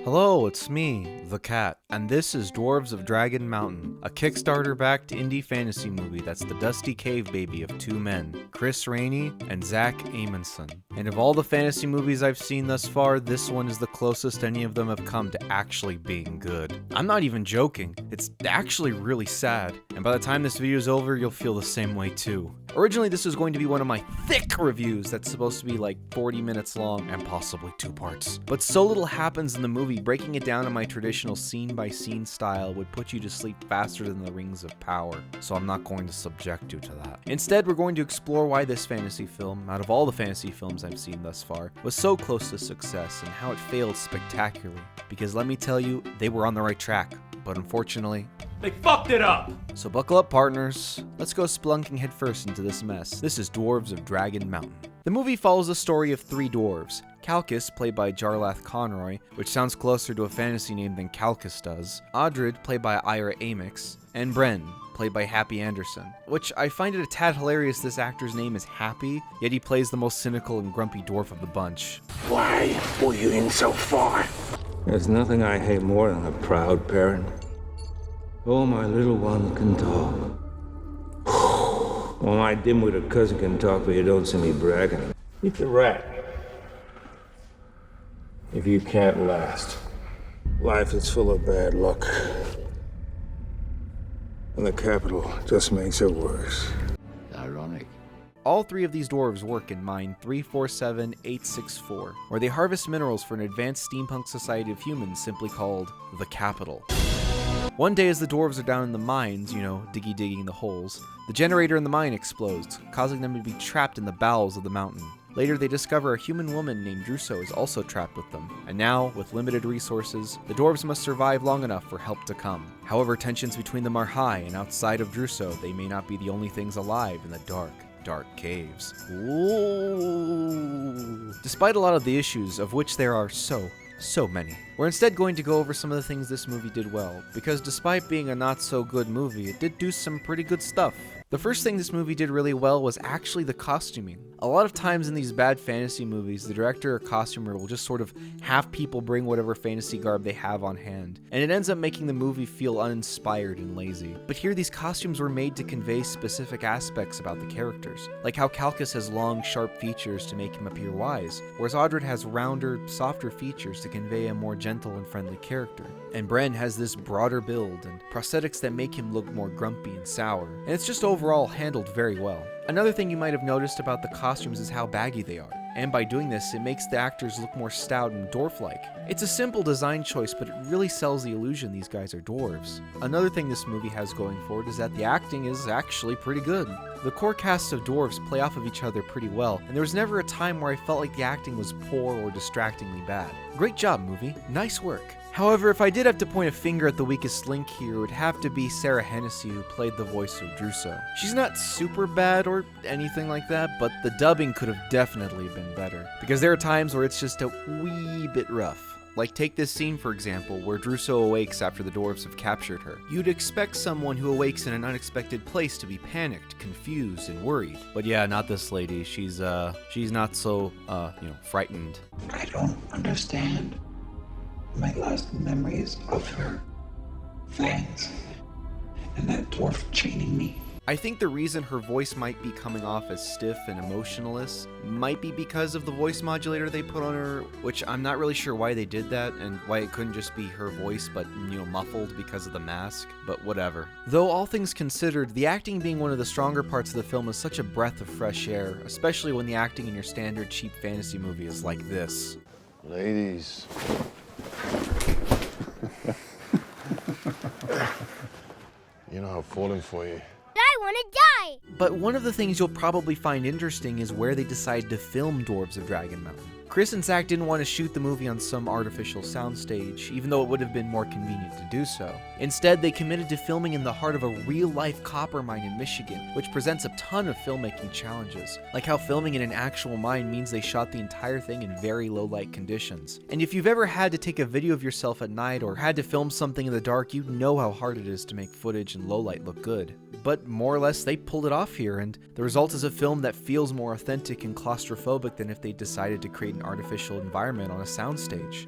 Hello, it's me, the cat, and this is Dwarves of Dragon Mountain, a Kickstarter-backed indie fantasy movie that's the dusty cave baby of two men, Chris Rainey and Zach Amundsen. And of all the fantasy movies I've seen thus far, this one is the closest any of them have come to actually being good. I'm not even joking, it's actually really sad, and by the time this video is over, you'll feel the same way too. Originally, this was going to be one of my thick reviews that's supposed to be like 40 minutes long and possibly 2 parts. But so little happens in the movie, breaking it down in my traditional scene-by-scene style would put you to sleep faster than the Rings of Power, so I'm not going to subject you to that. Instead, we're going to explore why this fantasy film, out of all the fantasy films I've seen thus far, was so close to success and how it failed spectacularly. Because let me tell you, they were on the right track, but unfortunately, they fucked it up! So buckle up, partners. Let's go splunking headfirst into this mess. This is Dwarves of Dragon Mountain. The movie follows the story of 3 dwarves. Calchas, played by Jarlath Conroy, which sounds closer to a fantasy name than Calchas does. Audred, played by Ira Amix. And Bren, played by Happy Anderson. Which I find it a tad hilarious this actor's name is Happy, yet he plays the most cynical and grumpy dwarf of the bunch. Why were you in so far? There's nothing I hate more than a proud parent. Oh, my little one can talk. Well, my dim-witted cousin can talk, but you don't see me bragging. Eat the rat. If you can't last. Life is full of bad luck. And the capital just makes it worse. Ironic. All 3 of these dwarves work in mine 347864, where they harvest minerals for an advanced steampunk society of humans simply called the Capital. One day as the dwarves are down in the mines, digging the holes, the generator in the mine explodes, causing them to be trapped in the bowels of the mountain. Later they discover a human woman named Druso is also trapped with them, and now, with limited resources, the dwarves must survive long enough for help to come. However, tensions between them are high, and outside of Druso, they may not be the only things alive in the dark caves. Ooh. Despite a lot of the issues, of which there are so many. We're instead going to go over some of the things this movie did well, because despite being a not-so-good movie, it did do some pretty good stuff. The first thing this movie did really well was actually the costuming. A lot of times in these bad fantasy movies, the director or costumer will just sort of have people bring whatever fantasy garb they have on hand, and it ends up making the movie feel uninspired and lazy. But here these costumes were made to convey specific aspects about the characters, like how Calchas has long, sharp features to make him appear wise, whereas Audred has rounder, softer features to convey a more gentle and friendly character. And Bren has this broader build and prosthetics that make him look more grumpy and sour, and it's just overall handled very well. Another thing you might have noticed about the costumes is how baggy they are, and by doing this, it makes the actors look more stout and dwarf-like. It's a simple design choice, but it really sells the illusion these guys are dwarves. Another thing this movie has going for it is that the acting is actually pretty good. The core cast of dwarves play off of each other pretty well, and there was never a time where I felt like the acting was poor or distractingly bad. Great job, movie. Nice work. However, if I did have to point a finger at the weakest link here, it would have to be Sarah Hennessy, who played the voice of Druso. She's not super bad or anything like that, but the dubbing could have definitely been better, because there are times where it's just a wee bit rough. Like take this scene for example, where Druso awakes after the dwarves have captured her. You'd expect someone who awakes in an unexpected place to be panicked, confused, and worried. But yeah, not this lady. She's not so, frightened. I don't understand. My last memories of her fangs and that dwarf chaining me. I think the reason her voice might be coming off as stiff and emotionless might be because of the voice modulator they put on her, which I'm not really sure why they did that and why it couldn't just be her voice but, muffled because of the mask, but whatever. Though all things considered, the acting being one of the stronger parts of the film is such a breath of fresh air, especially when the acting in your standard cheap fantasy movie is like this. Ladies. You know I'm falling for you. I want to die! But one of the things you'll probably find interesting is where they decide to film Dwarves of Dragon Mountain. Chris and Zach didn't want to shoot the movie on some artificial soundstage, even though it would have been more convenient to do so. Instead, they committed to filming in the heart of a real-life copper mine in Michigan, which presents a ton of filmmaking challenges, like how filming in an actual mine means they shot the entire thing in very low-light conditions. And if you've ever had to take a video of yourself at night or had to film something in the dark, you know how hard it is to make footage in low light look good. But more or less, they pulled it off here, and the result is a film that feels more authentic and claustrophobic than if they decided to create an artificial environment on a soundstage.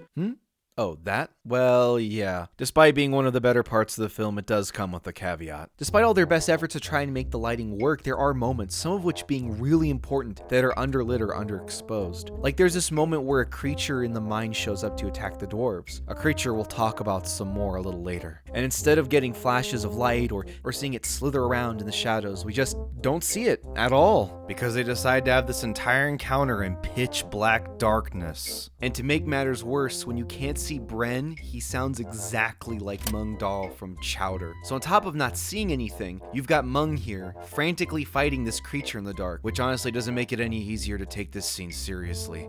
Oh, that? Well, yeah. Despite being one of the better parts of the film, it does come with a caveat. Despite all their best efforts to try and make the lighting work, there are moments, some of which being really important, that are underlit or underexposed. Like there's this moment where a creature in the mine shows up to attack the dwarves. A creature we'll talk about some more a little later. And instead of getting flashes of light or seeing it slither around in the shadows, we just don't see it at all. Because they decide to have this entire encounter in pitch black darkness. And to make matters worse, when you can't see Bren, he sounds exactly like Mung Dahl from Chowder. So on top of not seeing anything, you've got Mung here, frantically fighting this creature in the dark, which honestly doesn't make it any easier to take this scene seriously.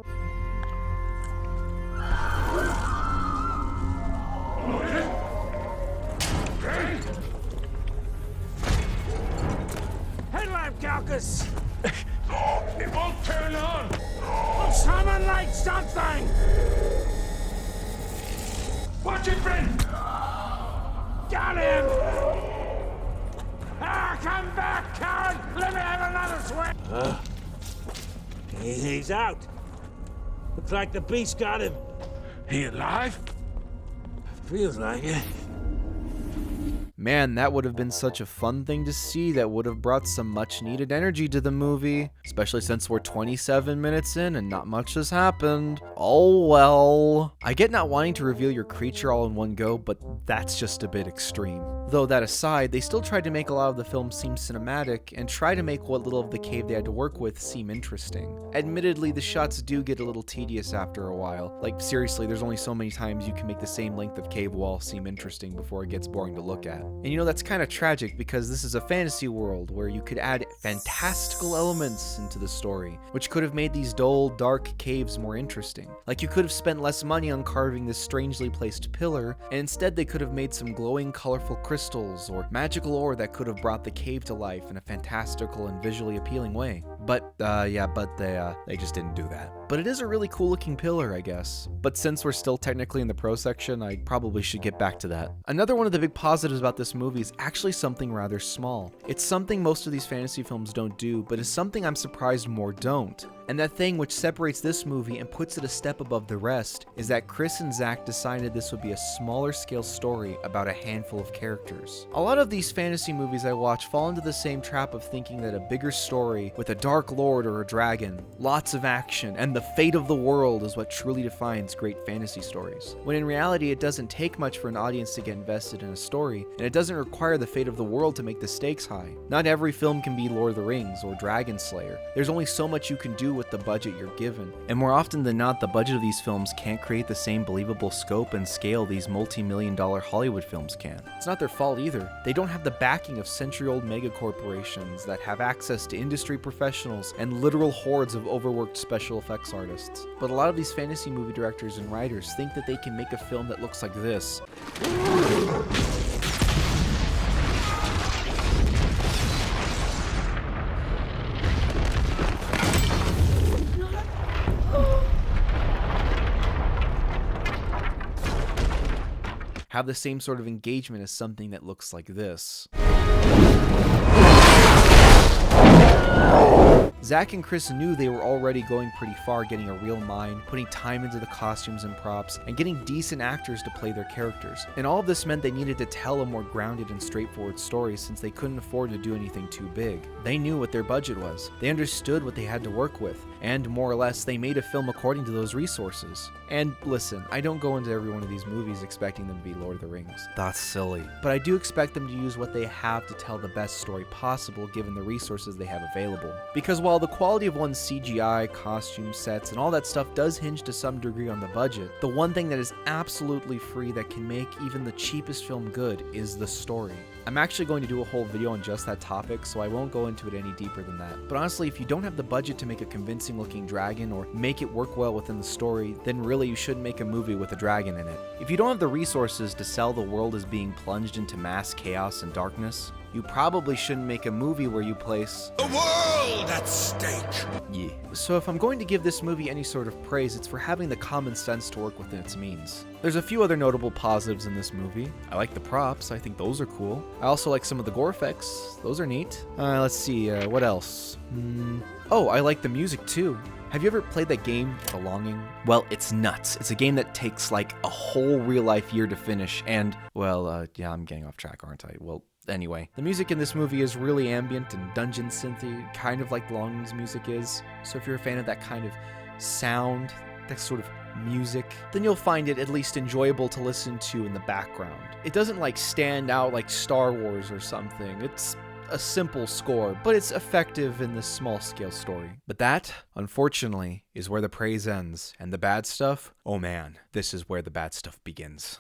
Headlamp, Calcus! It won't turn on! Oh, someone light something! Watch it, friend! Got him! Ah, come back, coward! Let me have another swing! He's out. Looks like the beast got him. He alive? Feels like it. Man, that would have been such a fun thing to see that would have brought some much needed energy to the movie, especially since we're 27 minutes in and not much has happened. Oh well. I get not wanting to reveal your creature all in one go, but that's just a bit extreme. Though that aside, they still tried to make a lot of the film seem cinematic and try to make what little of the cave they had to work with seem interesting. Admittedly, the shots do get a little tedious after a while. Like seriously, there's only so many times you can make the same length of cave wall seem interesting before it gets boring to look at. And you know, that's kind of tragic because this is a fantasy world where you could add fantastical elements into the story, which could have made these dull, dark caves more interesting. Like you could have spent less money on carving this strangely placed pillar, and instead they could have made some glowing, colorful crystals or magical ore that could have brought the cave to life in a fantastical and visually appealing way. But they just didn't do that. But it is a really cool looking pillar, I guess. But since we're still technically in the pro section, I probably should get back to that. Another one of the big positives about this movie is actually something rather small. It's something most of these fantasy films don't do, but is something I'm surprised more don't. And that thing which separates this movie and puts it a step above the rest is that Chris and Zach decided this would be a smaller scale story about a handful of characters. A lot of these fantasy movies I watch fall into the same trap of thinking that a bigger story with a dark lord or a dragon, lots of action, and the fate of the world is what truly defines great fantasy stories. When in reality, it doesn't take much for an audience to get invested in a story, and it doesn't require the fate of the world to make the stakes high. Not every film can be Lord of the Rings or Dragon Slayer. There's only so much you can do with the budget you're given. And more often than not, the budget of these films can't create the same believable scope and scale these multi-million-dollar Hollywood films can. It's not their fault either. They don't have the backing of century-old mega corporations that have access to industry professionals and literal hordes of overworked special effects artists. But a lot of these fantasy movie directors and writers think that they can make a film that looks like this. Have the same sort of engagement as something that looks like this. Zach and Chris knew they were already going pretty far getting a real mind, putting time into the costumes and props, and getting decent actors to play their characters. And all of this meant they needed to tell a more grounded and straightforward story since they couldn't afford to do anything too big. They knew what their budget was. They understood what they had to work with, and more or less, they made a film according to those resources. And listen, I don't go into every one of these movies expecting them to be Lord of the Rings. That's silly. But I do expect them to use what they have to tell the best story possible given the resources they have available. Because while the quality of one's CGI, costume sets, and all that stuff does hinge to some degree on the budget, the one thing that is absolutely free that can make even the cheapest film good is the story. I'm actually going to do a whole video on just that topic, so I won't go into it any deeper than that. But honestly, if you don't have the budget to make a convincing looking dragon or make it work well within the story, then really you shouldn't make a movie with a dragon in it. If you don't have the resources to sell the world as being plunged into mass chaos and darkness, you probably shouldn't make a movie where you place The world at stake! Yeah. So if I'm going to give this movie any sort of praise, it's for having the common sense to work within its means. There's a few other notable positives in this movie. I like the props, I think those are cool. I also like some of the gore effects, those are neat. Let's see, what else? Oh, I like the music too. Have you ever played that game, Belonging? Well, it's nuts. It's a game that takes like a whole real life year to finish, and, well, yeah, I'm getting off track, aren't I? Well, anyway, the music in this movie is really ambient and dungeon synthy, kind of like Belonging's music is. So if you're a fan of that kind of sound, that sort of music, then you'll find it at least enjoyable to listen to in the background. It doesn't like stand out like Star Wars or something. It's a simple score, but it's effective in this small-scale story. But that, unfortunately, is where the praise ends, and the bad stuff, oh man, this is where the bad stuff begins.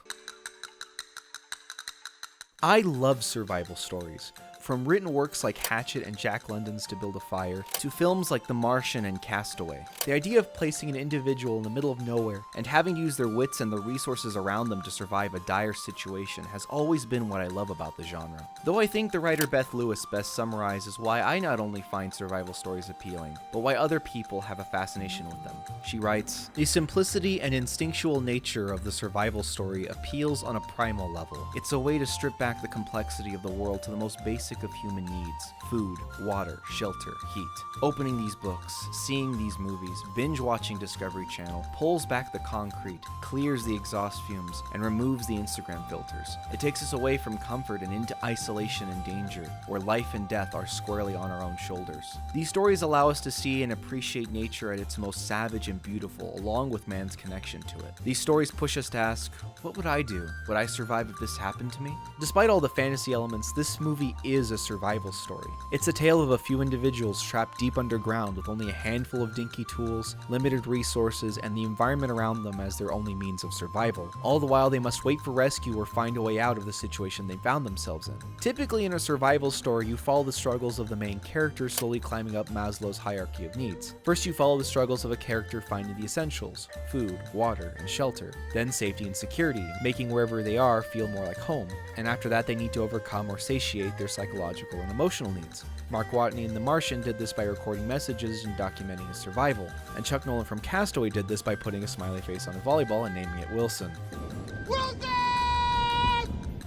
I love survival stories. From written works like Hatchet and Jack London's To Build a Fire, to films like The Martian and Castaway. The idea of placing an individual in the middle of nowhere and having to use their wits and the resources around them to survive a dire situation has always been what I love about the genre. Though I think the writer Beth Lewis best summarizes why I not only find survival stories appealing, but why other people have a fascination with them. She writes, "The simplicity and instinctual nature of the survival story appeals on a primal level. It's a way to strip back the complexity of the world to the most basic of human needs: food, water, shelter, heat. Opening these books, seeing these movies, binge watching Discovery Channel pulls back the concrete, clears the exhaust fumes, and removes the Instagram filters. It takes us away from comfort and into isolation and danger, where life and death are squarely on our own shoulders. These stories allow us to see and appreciate nature at its most savage and beautiful, along with man's connection to it. These stories push us to ask, what would I do? Would I survive if this happened to me?" Despite all the fantasy elements, this movie is a survival story. It's a tale of a few individuals trapped deep underground with only a handful of dinky tools, limited resources, and the environment around them as their only means of survival. All the while, they must wait for rescue or find a way out of the situation they found themselves in. Typically in a survival story, you follow the struggles of the main character slowly climbing up Maslow's hierarchy of needs. First, you follow the struggles of a character finding the essentials: food, water, and shelter. Then safety and security, making wherever they are feel more like home. And after that, they need to overcome or satiate their psychological and emotional needs. Mark Watney in The Martian did this by recording messages and documenting his survival. And Chuck Nolan from Castaway did this by putting a smiley face on a volleyball and naming it Wilson.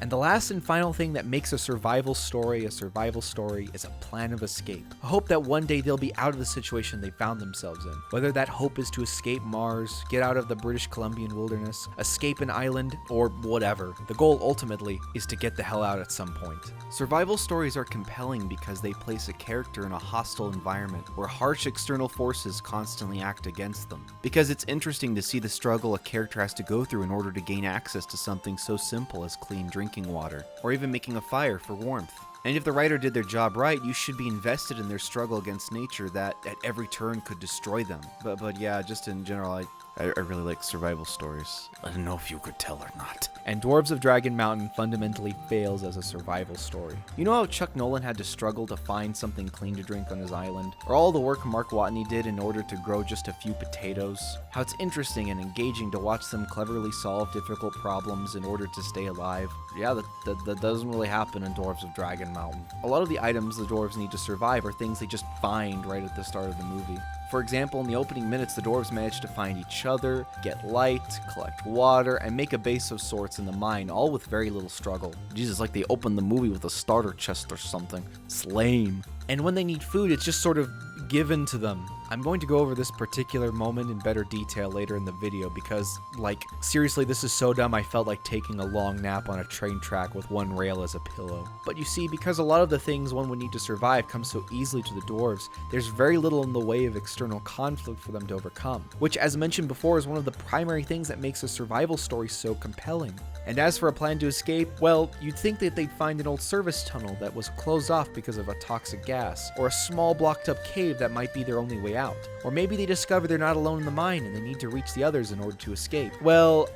And the last and final thing that makes a survival story is a plan of escape. A hope that one day they'll be out of the situation they found themselves in. Whether that hope is to escape Mars, get out of the British Columbian wilderness, escape an island, or whatever. The goal ultimately is to get the hell out at some point. Survival stories are compelling because they place a character in a hostile environment where harsh external forces constantly act against them. Because it's interesting to see the struggle a character has to go through in order to gain access to something so simple as clean drinking water, or even making a fire for warmth. And if the writer did their job right, you should be invested in their struggle against nature that at every turn could destroy them. But yeah, just in general, I really like survival stories. I don't know if you could tell or not. And Dwarves of Dragon Mountain fundamentally fails as a survival story. You know how Chuck Nolan had to struggle to find something clean to drink on his island? Or all the work Mark Watney did in order to grow just a few potatoes? How it's interesting and engaging to watch them cleverly solve difficult problems in order to stay alive. Yeah, that doesn't really happen in Dwarves of Dragon Mountain. A lot of the items the dwarves need to survive are things they just find right at the start of the movie. For example, in the opening minutes, the dwarves manage to find each other, get light, collect water, and make a base of sorts in the mine, all with very little struggle. Jesus, like they opened the movie with a starter chest or something. It's lame. And when they need food, it's just sort of given to them. I'm going to go over this particular moment in better detail later in the video because, like, seriously, this is so dumb I felt like taking a long nap on a train track with one rail as a pillow. But you see, because a lot of the things one would need to survive come so easily to the dwarves, there's very little in the way of external conflict for them to overcome, which, as mentioned before, is one of the primary things that makes a survival story so compelling. And as for a plan to escape, well, you'd think that they'd find an old service tunnel that was closed off because of a toxic gas, or a small blocked up cave that might be their only way way out. Or maybe they discover they're not alone in the mine and they need to reach the others in order to escape. Well,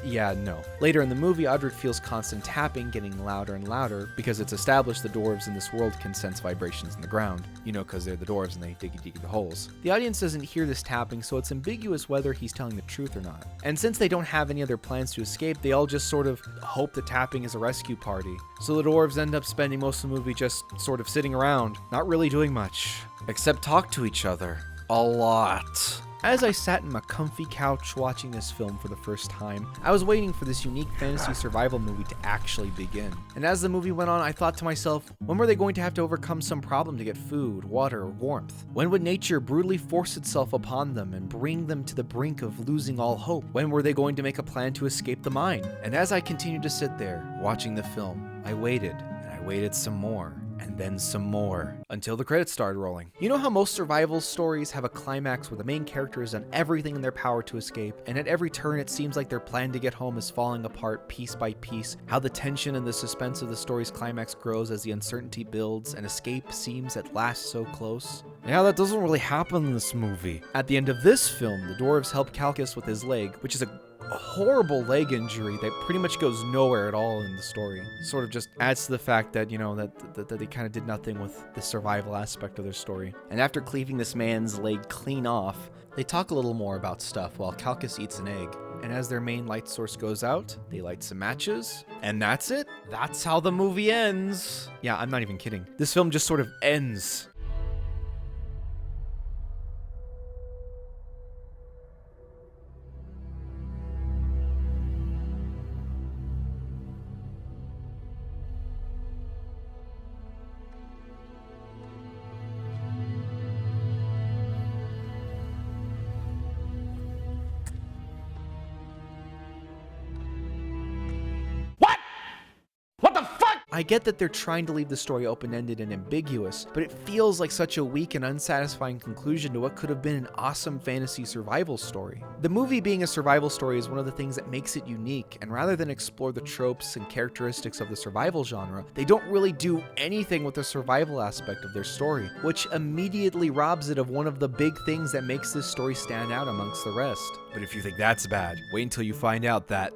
yeah, no. Later in the movie, Audred feels constant tapping getting louder and louder because it's established the dwarves in this world can sense vibrations in the ground. You know, because they're the dwarves and they dig the holes. The audience doesn't hear this tapping, so it's ambiguous whether he's telling the truth or not. And since they don't have any other plans to escape, they all just sort of hope the tapping is a rescue party. So the dwarves end up spending most of the movie just sort of sitting around, not really doing much, except talk to each other. A lot. As I sat in my comfy couch watching this film for the first time, I was waiting for this unique fantasy survival movie to actually begin. And as the movie went on, I thought to myself, when were they going to have to overcome some problem to get food, water, or warmth? When would nature brutally force itself upon them and bring them to the brink of losing all hope? When were they going to make a plan to escape the mine? And as I continued to sit there, watching the film, I waited, and I waited some more. And then some more, until the credits started rolling. You know how most survival stories have a climax where the main character has done everything in their power to escape, and at every turn it seems like their plan to get home is falling apart piece by piece, how the tension and the suspense of the story's climax grows as the uncertainty builds and escape seems at last so close? Yeah, that doesn't really happen in this movie. At the end of this film, the dwarves help Calchas with his leg, which is a horrible leg injury that pretty much goes nowhere at all in the story. Sort of just adds to the fact that, you know, that they kind of did nothing with the survival aspect of their story. And after cleaving this man's leg clean off, they talk a little more about stuff while Calchas eats an egg. And as their main light source goes out, they light some matches. And that's it. That's how the movie ends. Yeah, I'm not even kidding. This film just sort of ends. I get that they're trying to leave the story open-ended and ambiguous, but it feels like such a weak and unsatisfying conclusion to what could have been an awesome fantasy survival story. The movie being a survival story is one of the things that makes it unique, and rather than explore the tropes and characteristics of the survival genre, they don't really do anything with the survival aspect of their story, which immediately robs it of one of the big things that makes this story stand out amongst the rest. But if you think that's bad, wait until you find out that...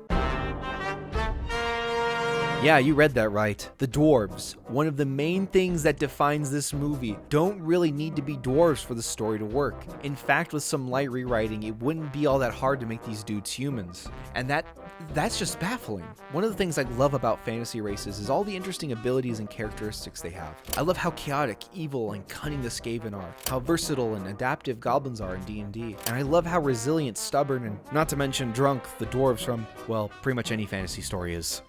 Yeah, you read that right. The dwarves, one of the main things that defines this movie, don't really need to be dwarves for the story to work. In fact, with some light rewriting, it wouldn't be all that hard to make these dudes humans. And that's just baffling. One of the things I love about fantasy races is all the interesting abilities and characteristics they have. I love how chaotic, evil, and cunning the Skaven are, how versatile and adaptive goblins are in D&D, and I love how resilient, stubborn, and not to mention drunk the dwarves from, well, pretty much any fantasy story is.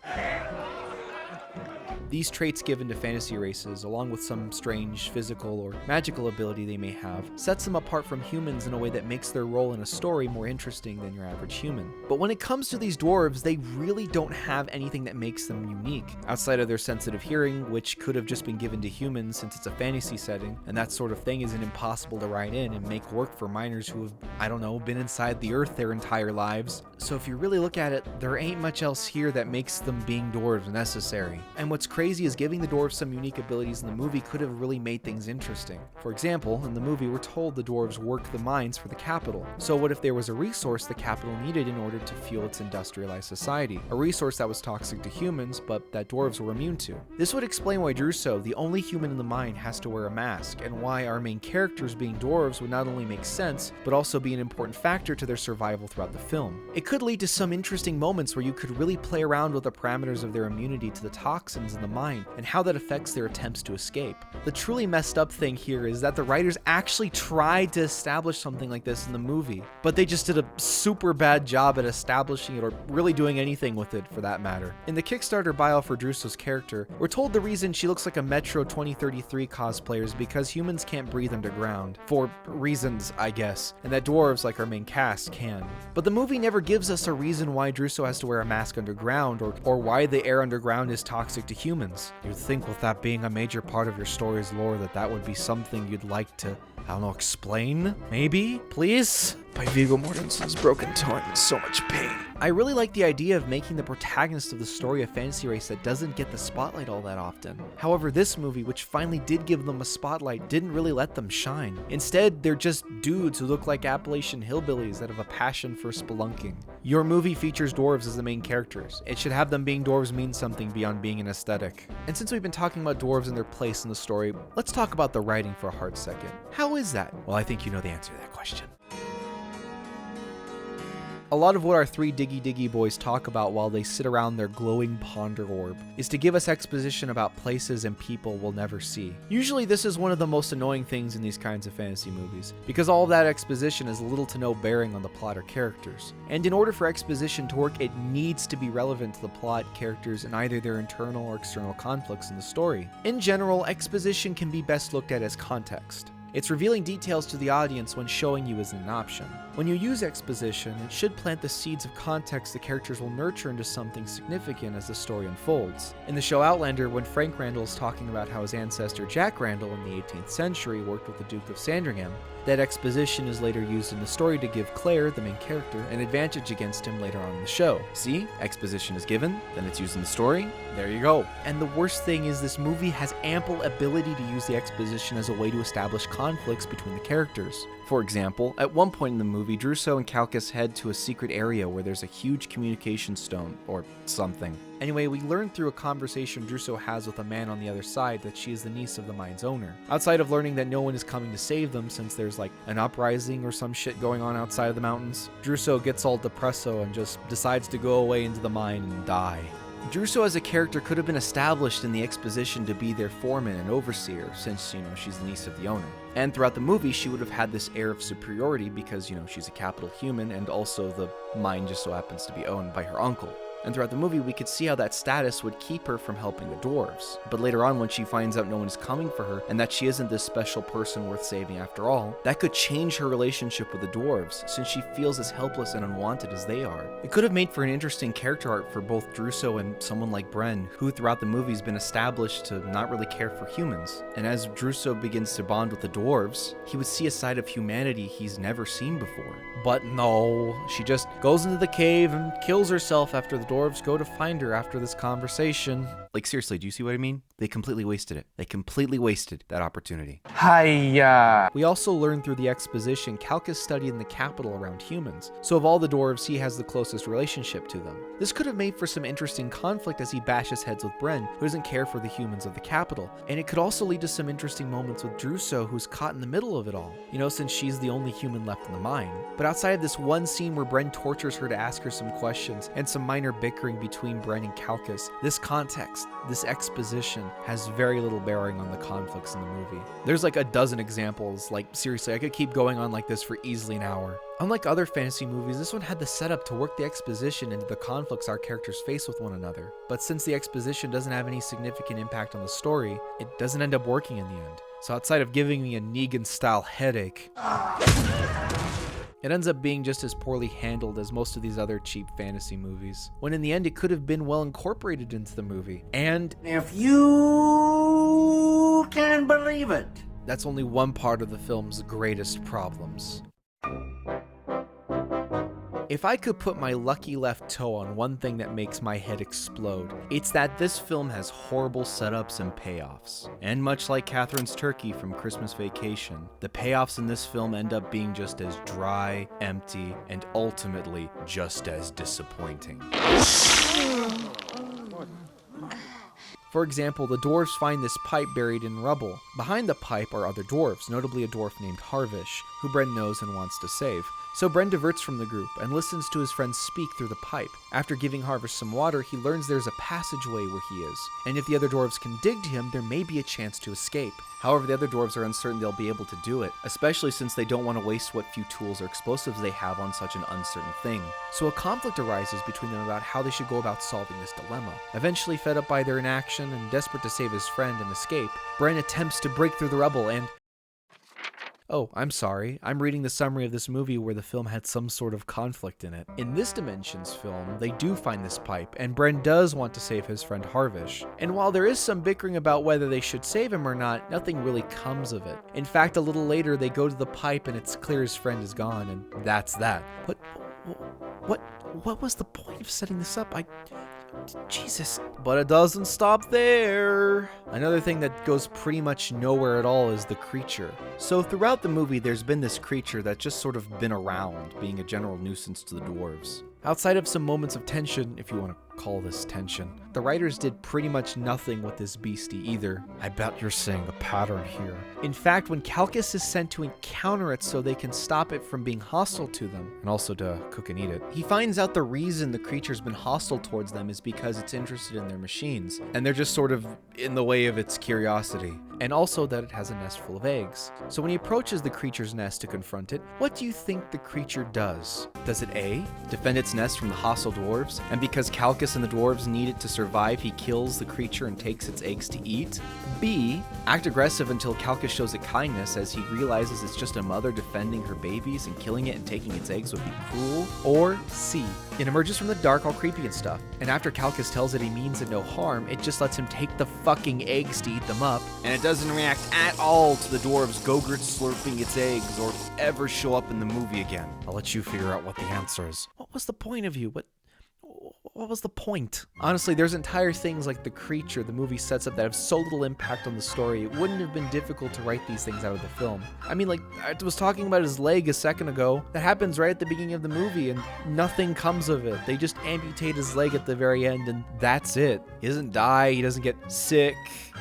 These traits given to fantasy races, along with some strange physical or magical ability they may have, sets them apart from humans in a way that makes their role in a story more interesting than your average human. But when it comes to these dwarves, they really don't have anything that makes them unique, outside of their sensitive hearing, which could have just been given to humans since it's a fantasy setting, and that sort of thing isn't impossible to write in and make work for miners who have, I don't know, been inside the earth their entire lives. So if you really look at it, there ain't much else here that makes them being dwarves necessary. And what's crazy is giving the dwarves some unique abilities in the movie could have really made things interesting. For example, in the movie we're told the dwarves work the mines for the capital. So what if there was a resource the capital needed in order to fuel its industrialized society? A resource that was toxic to humans, but that dwarves were immune to. This would explain why Druso, the only human in the mine, has to wear a mask, and why our main characters being dwarves would not only make sense, but also be an important factor to their survival throughout the film. It could lead to some interesting moments where you could really play around with the parameters of their immunity to the toxins in the mine, and how that affects their attempts to escape. The truly messed up thing here is that the writers actually tried to establish something like this in the movie, but they just did a super bad job at establishing it or really doing anything with it for that matter. In the Kickstarter bio for Druso's character, we're told the reason she looks like a Metro 2033 cosplayer is because humans can't breathe underground. For reasons, I guess, and that dwarves, like our main cast, can. But the movie never gives us a reason why Druso has to wear a mask underground or why the air underground is toxic to humans. You'd think with that being a major part of your story's lore that would be something you'd like to, I don't know, explain? Maybe? Please? by Viggo Mortensen's broken toe. I'm in so much pain. I really like the idea of making the protagonist of the story a fantasy race that doesn't get the spotlight all that often. However, this movie, which finally did give them a spotlight, didn't really let them shine. Instead, they're just dudes who look like Appalachian hillbillies that have a passion for spelunking. Your movie features dwarves as the main characters. It should have them being dwarves mean something beyond being an aesthetic. And since we've been talking about dwarves and their place in the story, let's talk about the writing for a hard second. How is that? Well, I think you know the answer to that question. A lot of what our three diggy boys talk about while they sit around their glowing ponder orb is to give us exposition about places and people we'll never see. Usually this is one of the most annoying things in these kinds of fantasy movies, because all of that exposition has little to no bearing on the plot or characters. And in order for exposition to work, it needs to be relevant to the plot, characters, and either their internal or external conflicts in the story. In general, exposition can be best looked at as context. It's revealing details to the audience when showing you as an option. When you use exposition, it should plant the seeds of context the characters will nurture into something significant as the story unfolds. In the show Outlander, when Frank Randall is talking about how his ancestor Jack Randall in the 18th century worked with the Duke of Sandringham, that exposition is later used in the story to give Claire, the main character, an advantage against him later on in the show. See? Exposition is given, then it's used in the story, there you go. And the worst thing is this movie has ample ability to use the exposition as a way to establish conflicts between the characters. For example, at one point in the movie, Druso and Calchas head to a secret area where there's a huge communication stone, or something. Anyway, we learn through a conversation Druso has with a man on the other side that she is the niece of the mine's owner. Outside of learning that no one is coming to save them since there's like an uprising or some shit going on outside of the mountains, Druso gets all depresso and just decides to go away into the mine and die. Druso as a character could have been established in the exposition to be their foreman and overseer, since, she's the niece of the owner. And throughout the movie, she would have had this air of superiority because, she's a capital human, and also the mine just so happens to be owned by her uncle. And throughout the movie, we could see how that status would keep her from helping the dwarves. But later on, when she finds out no one is coming for her, and that she isn't this special person worth saving after all, that could change her relationship with the dwarves, since she feels as helpless and unwanted as they are. It could have made for an interesting character arc for both Druso and someone like Bren, who throughout the movie has been established to not really care for humans. And as Druso begins to bond with the dwarves, he would see a side of humanity he's never seen before. But no, she just goes into the cave and kills herself after the dwarves go to find her after this conversation. Like, seriously, do you see what I mean? They completely wasted it. They completely wasted that opportunity. Hiya! We also learn through the exposition Calchas studied in the capital around humans, so of all the dwarves, he has the closest relationship to them. This could have made for some interesting conflict as he bashes heads with Bren, who doesn't care for the humans of the capital, and it could also lead to some interesting moments with Druso, who's caught in the middle of it all, since she's the only human left in the mine. But outside of this one scene where Bren tortures her to ask her some questions, and some minor bickering between Bren and Calchas, this context, this exposition, has very little bearing on the conflicts in the movie. There's like a dozen examples, seriously, I could keep going on like this for easily an hour. Unlike other fantasy movies, this one had the setup to work the exposition into the conflicts our characters face with one another. But since the exposition doesn't have any significant impact on the story, it doesn't end up working in the end. So outside of giving me a Negan-style headache, it ends up being just as poorly handled as most of these other cheap fantasy movies, when in the end it could have been well incorporated into the movie. And If you can believe it. that's only one part of the film's greatest problems. If I could put my lucky left toe on one thing that makes my head explode, it's that this film has horrible setups and payoffs. And much like Catherine's turkey from Christmas Vacation, the payoffs in this film end up being just as dry, empty, and ultimately just as disappointing. For example, the dwarves find this pipe buried in rubble. Behind the pipe are other dwarves, notably a dwarf named Harvish, who Bren knows and wants to save. So Bren diverts from the group and listens to his friends speak through the pipe. After giving Harvish some water, he learns there's a passageway where he is, and if the other dwarves can dig to him, there may be a chance to escape. However, the other dwarves are uncertain they'll be able to do it, especially since they don't want to waste what few tools or explosives they have on such an uncertain thing. So a conflict arises between them about how they should go about solving this dilemma. Eventually, fed up by their inaction and desperate to save his friend and escape, Bren attempts to break through the rubble and Oh, I'm sorry. I'm reading the summary of this movie where the film had some sort of conflict in it. In this Dimensions film, they do find this pipe, and Bren does want to save his friend Harvish. And while there is some bickering about whether they should save him or not, nothing really comes of it. In fact, a little later, they go to the pipe and it's clear his friend is gone, and that's that. What was the point of setting this up? Jesus. But it doesn't stop there. Another thing that goes pretty much nowhere at all is the creature. So throughout the movie, there's been this creature that's just sort of been around, being a general nuisance to the dwarves. Outside of some moments of tension, if you want to call this tension, the writers did pretty much nothing with this beastie either. I bet you're seeing a pattern here. In fact, when Calchas is sent to encounter it so they can stop it from being hostile to them, and also to cook and eat it, he finds out the reason the creature's been hostile towards them is because it's interested in their machines, and they're just sort of in the way of its curiosity, and also that it has a nest full of eggs. So when he approaches the creature's nest to confront it, what do you think the creature does? Does it A, defend its nest from the hostile dwarves, and because Calchas and the dwarves need it to survive, he kills the creature and takes its eggs to eat? B, act aggressive until Calchas shows it kindness as he realizes it's just a mother defending her babies and killing it and taking its eggs would be cruel? Or C, it emerges from the dark all creepy and stuff, and after Calchas tells it he means it no harm, it just lets him take the fucking eggs to eat them up, and it doesn't react at all to the dwarves Gogurt slurping its eggs or ever show up in the movie again. I'll let you figure out what the answer is. What was the point of you? What was the point? Honestly, there's entire things like the creature the movie sets up that have so little impact on the story, it wouldn't have been difficult to write these things out of the film. I mean, like, I was talking about his leg a second ago. That happens right at the beginning of the movie, and nothing comes of it. They just amputate his leg at the very end, and that's it. He doesn't die, he doesn't get sick,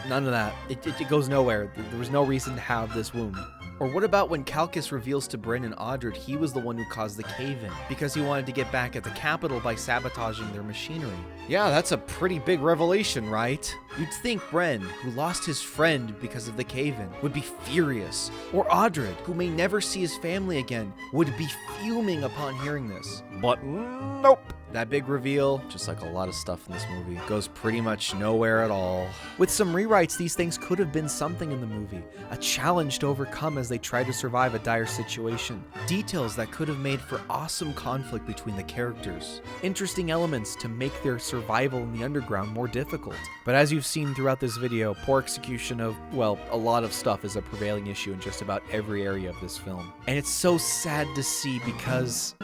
none of that. It goes nowhere. There was no reason to have this wound. Or what about when Calchas reveals to Bren and Audred he was the one who caused the cave-in, because he wanted to get back at the capital by sabotaging their machinery? Yeah, that's a pretty big revelation, right? You'd think Bren, who lost his friend because of the cave-in, would be furious. Or Audred, who may never see his family again, would be fuming upon hearing this. But nope. That big reveal, just like a lot of stuff in this movie, goes pretty much nowhere at all. With some rewrites, these things could have been something in the movie, a challenge to overcome as they try to survive a dire situation, details that could have made for awesome conflict between the characters, interesting elements to make their survival in the underground more difficult. But as you've seen throughout this video, poor execution of, well, a lot of stuff is a prevailing issue in just about every area of this film. And it's so sad to see because...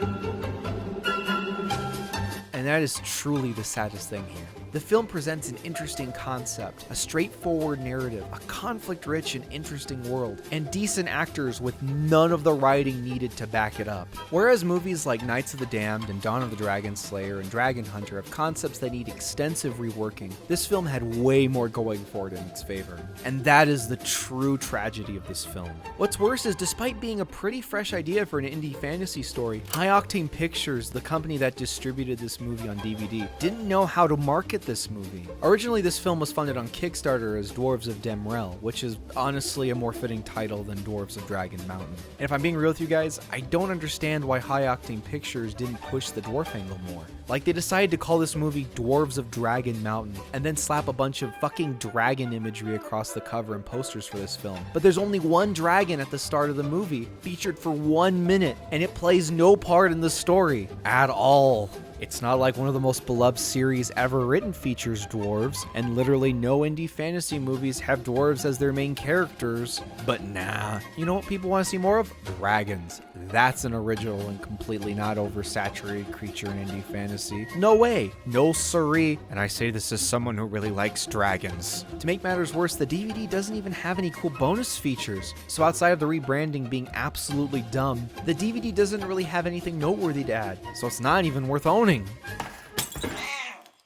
And that is truly the saddest thing here. The film presents an interesting concept, a straightforward narrative, a conflict-rich and interesting world, and decent actors with none of the writing needed to back it up. Whereas movies like Knights of the Damned and Dawn of the Dragon Slayer and Dragon Hunter have concepts that need extensive reworking, this film had way more going for it in its favor. And that is the true tragedy of this film. What's worse is, despite being a pretty fresh idea for an indie fantasy story, High Octane Pictures, the company that distributed this movie on DVD, didn't know how to market this movie. Originally, this film was funded on Kickstarter as Dwarves of Demrel, which is honestly a more fitting title than Dwarves of Dragon Mountain. And if I'm being real with you guys, I don't understand why High Octane Pictures didn't push the dwarf angle more. Like, they decided to call this movie Dwarves of Dragon Mountain, and then slap a bunch of fucking dragon imagery across the cover and posters for this film. But there's only one dragon at the start of the movie, featured for 1 minute, and it plays no part in the story at all. It's not like one of the most beloved series ever written features dwarves, and literally no indie fantasy movies have dwarves as their main characters. But nah, you know what people want to see more of? Dragons. That's an original and completely not oversaturated creature in indie fantasy. No way. No siree. And I say this as someone who really likes dragons. To make matters worse, the DVD doesn't even have any cool bonus features. So outside of the rebranding being absolutely dumb, the DVD doesn't really have anything noteworthy to add. So it's not even worth owning.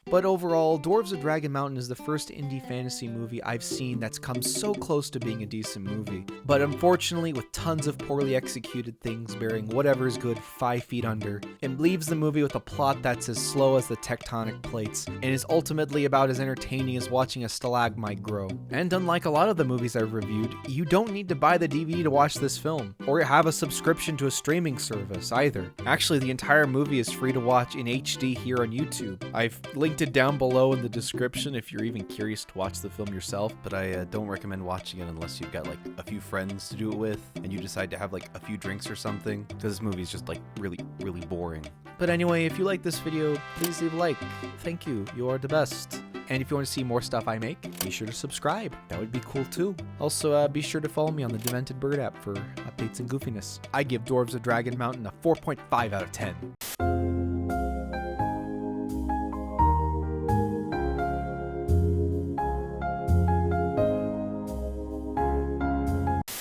But overall, Dwarves of Dragon Mountain is the first indie fantasy movie I've seen that's come so close to being a decent movie. But unfortunately, with tons of poorly executed things bearing whatever is good 5 feet under, it leaves the movie with a plot that's as slow as the tectonic plates, and is ultimately about as entertaining as watching a stalagmite grow. And unlike a lot of the movies I've reviewed, you don't need to buy the DVD to watch this film, or have a subscription to a streaming service either. Actually, the entire movie is free to watch in HD here on YouTube. I've linked linked it down below in the description if you're even curious to watch the film yourself, but I don't recommend watching it unless you've got like a few friends to do it with and you decide to have like a few drinks or something, because this movie is just like really boring. But anyway, if you like this video, please leave a like. Thank you, you are the best. And if you want to see more stuff I make, be sure to subscribe. That would be cool too. Also, be sure to follow me on the Demented Bird app for updates and goofiness. I give Dwarves of Dragon Mountain a 4.5 out of 10.